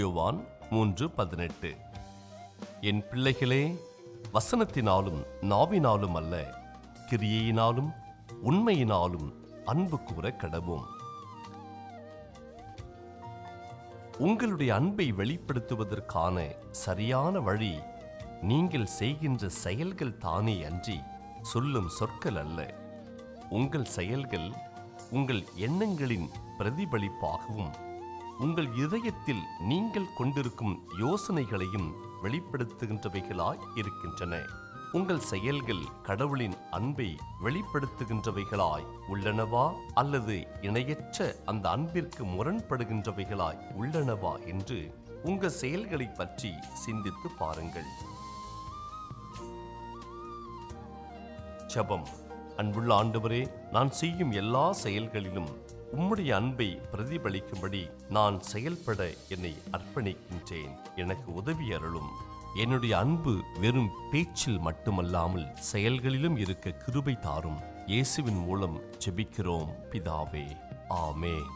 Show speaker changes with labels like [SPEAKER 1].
[SPEAKER 1] யோவான் 3:18. என் பிள்ளைகளே, வசனத்தினாலும் நாவினாலும் அல்ல, கிரியையினாலும் உண்மையினாலும் அன்பு கூற கடவோம். உங்களுடைய அன்பை வெளிப்படுத்துவதற்கான சரியான வழி நீங்கள் செய்கின்ற செயல்கள் தானே அன்றி சொல்லும் சொற்கள் அல்ல. உங்கள் செயல்கள் உங்கள் எண்ணங்களின் பிரதிபலிப்பாகவும் உங்கள் இதயத்தில் நீங்கள் கொண்டிருக்கும் யோசனைகளையும் வெளிப்படுத்துகின்றவைகளாய் இருக்கின்றன. உங்கள் செயல்கள் கடவுளின் அன்பை வெளிப்படுத்துகின்றவைகளாய் உள்ளனவா அல்லது இணையற்ற அந்த அன்பிற்கு முரண்படுகின்றவைகளாய் உள்ளனவா என்று உங்கள் செயல்களை பற்றி சிந்தித்து பாருங்கள். ஜெபம். அன்புள்ள ஆண்டவரே, நான் செய்யும் எல்லா செயல்களிலும் உம்முடைய அன்பை பிரதிபலிக்கும்படி நான் செயல்பட என்னை அர்ப்பணிக்கின்றேன். எனக்கு உதவி அருளும். என்னுடைய அன்பு வெறும் பேச்சில் மட்டுமல்லாமல் செயல்களிலும் இருக்க கிருபை தாரும். இயேசுவின் மூலம் ஜெபிக்கிறோம் பிதாவே. ஆமென்.